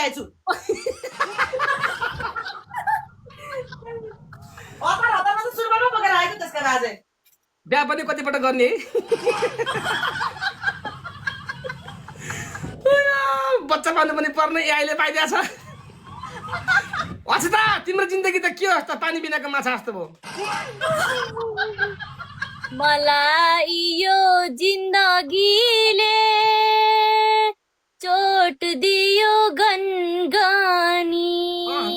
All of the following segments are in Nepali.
ल्याएछु हतारमा त सुरुमा बोकेर आएको त्यसका बाजे बिहा पनि कतिपल्ट गर्ने है बच्चा पाल्नु पनि पर्ने अहिले पाइदिएछ अच्छा त तिम्रो जिन्दगी त के हो त पानी बिनाको माछा जस्तो भयो मलाई यो जिन्दगीले चोट दियो गनगनी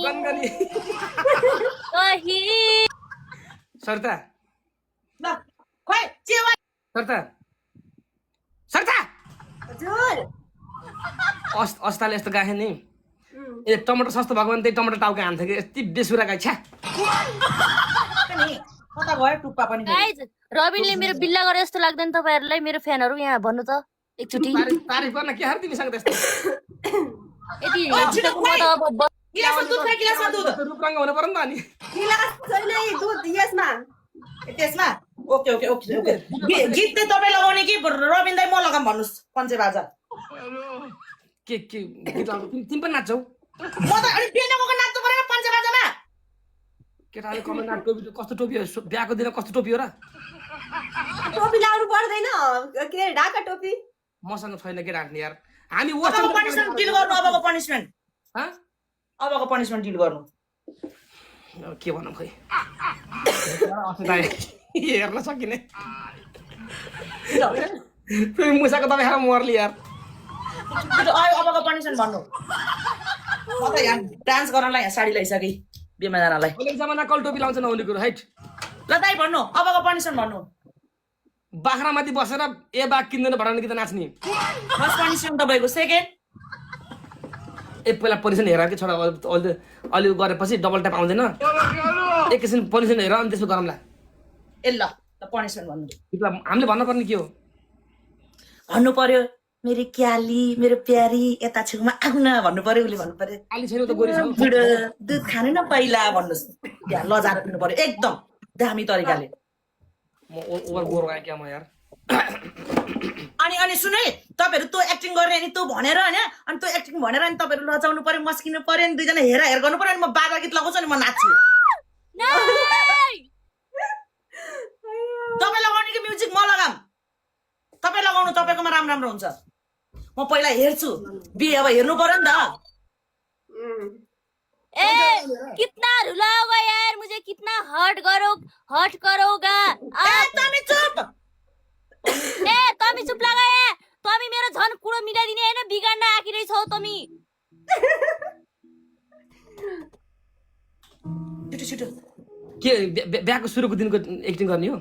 गनगनी कही सरता ल खोइ चेवा सरता सरता हजुर अस्ताले यस्तो गाखे नि ए टमाटर सस्तो भएको भने त्यही टमाटर टाउका हान्थ्यो कि यति बेसुरा गाई छ्या नि कता गयो टुप्पा पनि गाइज रबिनले मेरो बिल्ला गरे जस्तो लाग्दैन तपाईहरुलाई मेरो फ्यानहरु यहाँ भन्नु त एकचोटी तारिफ गर्न के हर तिमीसँग त्यस्तो यति छिटो म त अब गिलासमा दुध खा गिलासमा दुध रूपरङ्ग हुनु पर्यो नि त अनि गिलास छैन है दुध यसमा त्यसमा ओके ओके ओके ओके गीत चाहिँ तपाईँ लगाउने कि रबिन दाइ म लगाम भन्नुहोस् पञ्चे बाजा के गीत लाउँछ तिमी पनि नाच्छौ म त अनि बिहानको नाच्नु परेन पञ्चे बाजामा केटाले कमेन्ट टोपी कस्तो टोपी हो बिहाको दिन कस्तो टोपी हो र टोपी लाउनु पर्दैन के अरे ढाका टोपी मसँग छैन के राख्ने यार हामी अबको पनिसमेन्ट डिल गर्नु अबको पनिसमेन्ट अबको पनिसमेन्ट डिल गर्नु के भनौँ खै हेर्न सकिने मुसाको तपाईँ खाएर मर्ली यार अबको पनिसमेन्ट भन्नु म त यहाँ डान्स गर्नलाई यहाँ साडी लगाइसकेँ बिहेमा जानलाई अहिलेको जमाना कल टोपी लाउँछ नहुने कुरो हाइट ल दाइ भन्नु अबको पनिसमेन्ट भन्नु बाख्रामाथि बसेर ए बाघ किन्दैन भटाउने गीत नाच्ने फर्स्ट पनिसमेन्ट तपाईँको सेकेन्ड ए पहिला पनिसन हेर कि छोरा अलि गरेपछि डबल ट्याप आउँदैन एकैछिन पनिसन हेर अनि त्यसो गरौँला ए ल पनिसमेन्ट भन्नु हामीले भन्नुपर्ने के हो भन्नु पर्यो मेरो क्याली मेरो प्यारी यता छेउमा आउन भन्नु पर्यो उसले भन्नु पर्यो अलि छैन त गोरी छ बुढो दुध खानु न पहिला भन्नुहोस् यहाँ लजाएर पिर्नु पर्यो एकदम दामी तरिकाले म ओभर गोर आएँ क्या म यार अनि सुन है तपाईँहरू त्यो एक्टिङ गर्ने अनि त्यो भनेर होइन अनि त्यो एक्टिङ भनेर अनि तपाईँहरू लजाउनु पर्यो मस्किनु पर्यो अनि दुईजना हेर गर्नु पर्यो अनि म बाजा गीत लगाउँछु अनि म नाच्छु तपाईँ लगाउने कि म्युजिक म लगाम तपाईँ लगाउनु तपाईँकोमा राम्रो राम्रो हुन्छ म पहिला हेर्छु बिहे अब हेर्नु पर्यो नि त ए कितना रुलाओगा यार मुझे कितना हर्ट करोगा तमी चुप ए तमी चुप लगा ए तमी मेरो झन कुडो मिलाइदिने हैन बिगाड्न आकिरै छौ तमी छिटो छिटो के बिहाको सुरुको दिनको एक्टिङ गर्ने हो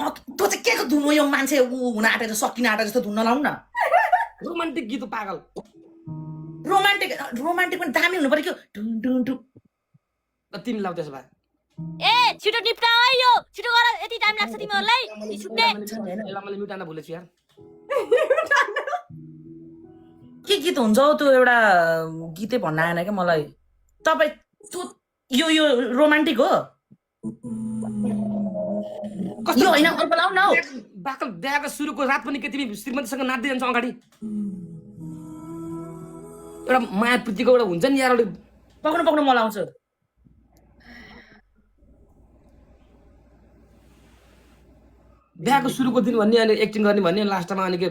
त्यो चाहिँ के को धुन हो यो मान्छे ऊ हुन आँटेर सकिन आँटेर जस्तो धुन लाउनु न रोमान्टिक गीत पागल रोमान्टिक पनि दामी हुनु पर्यो कि ढुङ ढुङ तिमी लाउ त्यसो भए ए छिटो निप्टा है यो छिटो गर यति टाइम लाग्छ तिमीहरुलाई छुट्टे यसलाई मैले मिटाउन भुलेछु यार के गीत हुन्छ हौ त्यो एउटा गीतै भन्न आएन क्या मलाई तपाईँ यो रोमान्टिक हो यो होइन अर्को लाउ न हौ बाकल बिहाको सुरुको रात पनि के तिमी श्रीमतीसँग नाच्दै जान्छौ अगाडि एउटा माया प्रीतिको एउटा हुन्छ नि यार एउटा पक्नु म लाउँछु बिहाको सुरुको दिन भन्ने अनि एक्टिङ गर्ने भन्ने लास्टमा अनि के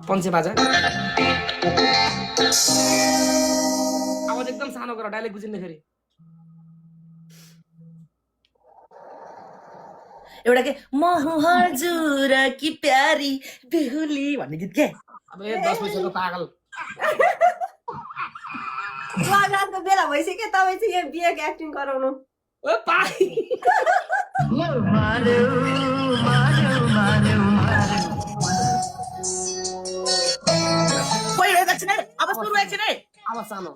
पञ्चे बाजा आवाज एकदम सानो गर डाइलेक्ट बुझिन्न फेरि एउटा के म हुँ हजुर कि प्यारी बेहुली भन्ने गीत के अब 10 पैसाको पागल रातको बेला भइसक्यो तपाईँ चाहिँ यहाँ बिहेको एक्टिङ गराउनु ओ पाइ पहिलो एकछिन है अब सुरु एकछिन है आवाज सानो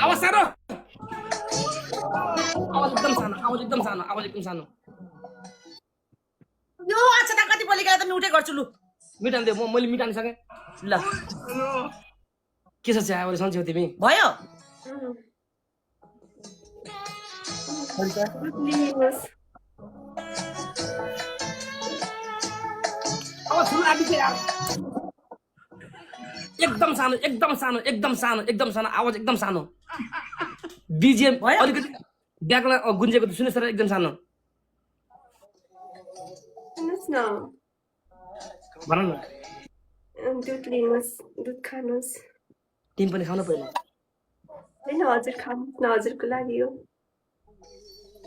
आवाज सानो आवाज एकदम सानो यो अच्छा कति बोली गए त म्युटै गर्छु लु मिटान दे मैले मिटान सके ल के छ चाहिँ अहिले सन्चो तिमी भयो आवाज सुरु आदि छ यार एकदम सानो एकदम सानो एकदम सानो एकदम सानो आवाज एकदम सानो बिजिएम भयो? अलिकति ब्याकग्राउन्ड गुन्जेको सुन्नुहोस् र एकदम सानो सुन्नुहोस् न भन न दुध लिनुहोस् दुध खानुहोस् तिमी पनि खानु पहिला होइन हजुर खानुहोस् न हजुरको लागि हो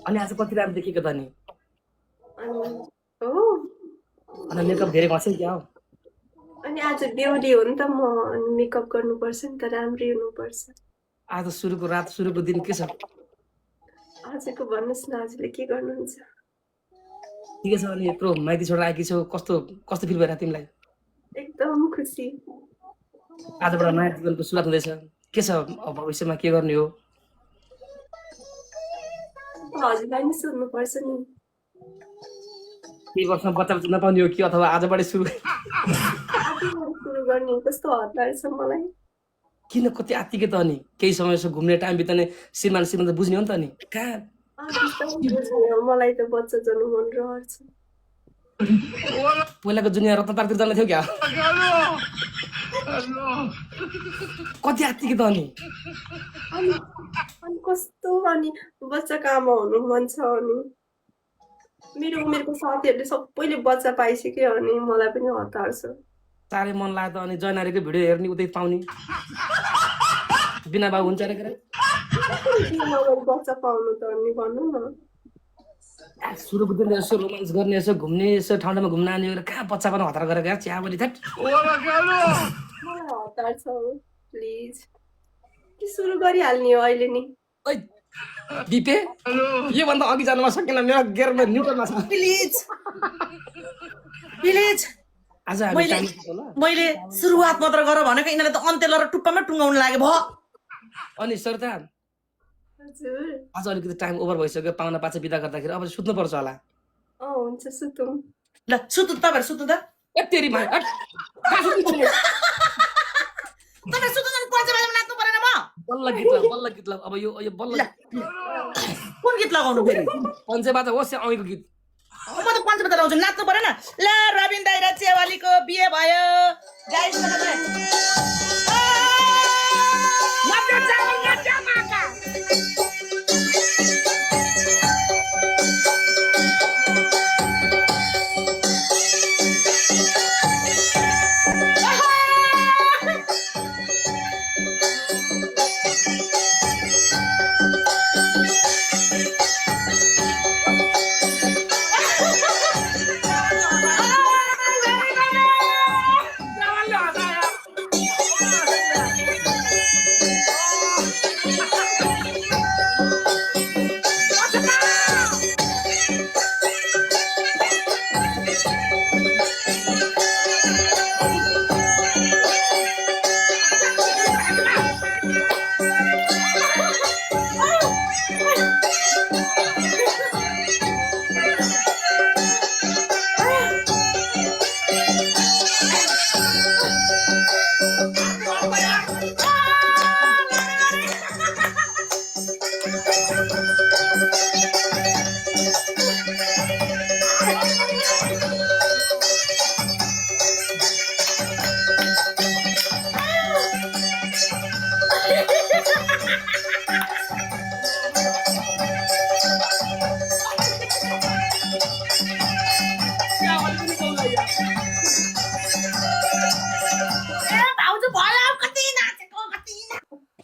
अनि आज कति राम्रो देखेको त नि अनि हो अनि मेकअप धेरै घस्यो क्या हो अनि आज बेहुली हो नि त म अनि मेकअप गर्नुपर्छ नि त राम्रै हुनुपर्छ आज सुरुको रात सुरुको दिन के छ हजुरको भन्नुहोस् न हजुरले के गर्नुहुन्छ ठिकै छ अनि यत्रो माइती छोडेर आएकी छौ कस्तो कस्तो फिल भइरहेको तिमीलाई एकदम खुसी आजबाट नयाँ जीवनको सुरुवात हुँदैछ के छ अब भविष्यमा के गर्ने हो हजुरलाई नि सोध्नुपर्छ नि के वर्षमा बच्चा बच्चा नपाउने हो कि अथवा आजबाटै सुरु सुरु गर्ने कस्तो हतार छ मलाई किन कति आत्तिकै त अनि केही समय यसो घुम्ने टाइम बिताउने श्रीमान त बुझ्ने हो नि त अनि कहाँ मलाई त बच्चा जन्म मन रहर छ पहिलाको दुनियाँ रत्न पार्कतिर जान थियो क्या कति आत्तिकै त अनि अनि अनि कस्तो अनि बच्चाको आमा हुनु मन छ अनि मेरो उमेरको साथीहरूले सबैले बच्चा पाइसक्यो अनि मलाई पनि हतार छ साह्रै मन लाग्यो त अनि जयनारीको भिडियो हेर्ने उतै पाउने बिना बाबु हुन्छ अरे के अरे? बच्चा पाउनु त अनि भन्नु न सुरुको दिन यसो रोमान्स गर्ने यसो घुम्ने यसो ठाउँ ठाउँमा घुम्न आने कहाँ बच्चा पनि हतार गरेर क्या चियाबली थ्याट मलाई हतार छ प्लिज के सुरु गरिहाल्ने हो अहिले नि ओइ दिपे योभन्दा अघि जानुमा सकेन मेरो गेयरमा न्युट्रलमा छ प्लिज प्लिज आज हामी मैले टाइम होला मैले सुरुवात मात्र गर भनेको यिनीहरूले त अन्त्य लगाएर टुप्पामा टुङ्गाउनु लाग्यो भयो अनि सरता हजुर आज अलिकति टाइम ओभर भइसक्यो पाहुना पाचै बिदा गर्दाखेरि अब सुत्नु पर्छ होला हुन्छ सुतौँ ल सुत्नु तपाईँहरू सुत्नु त ए तेरी भाइ हट कहाँ सुत्नु पर्ने? तपाईँ सुत्नु पर्छ बेलामा नाच्नु परेन म बल्ल गीत ल अब यो बल्ल ल कुन गीत लगाउनु फेरि पञ्चेबाजा होस् या अघिको गीत म त पञ्चपत्ता लगाउँछु नाच्नु परेन ल रबिन दाइ र चेवालीको बिहे भयो गाइस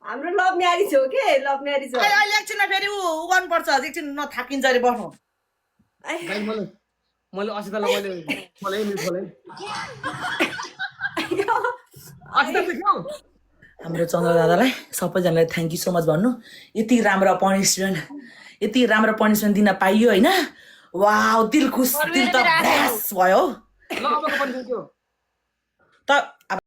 हाम्रो लभ म्यारिज हो के लभ म्यारिज हो अहिले एकछिनमा फेरि ऊ गर्नुपर्छ अझ एकछिन नथाकिन्छ अरे बस्नु गाई मैले असितालाई मैले मिल खोलेँ असिता देख्यौ हाम्रो चन्द्र दादालाई सबैजनालाई थ्याङ्क यू सो मच भन्नु यति राम्रो पनिसमेन्ट दिन पाइयो होइन वाउ दिल खुस दिल त भ्यास भयो ल अबको पनि देख्यौ त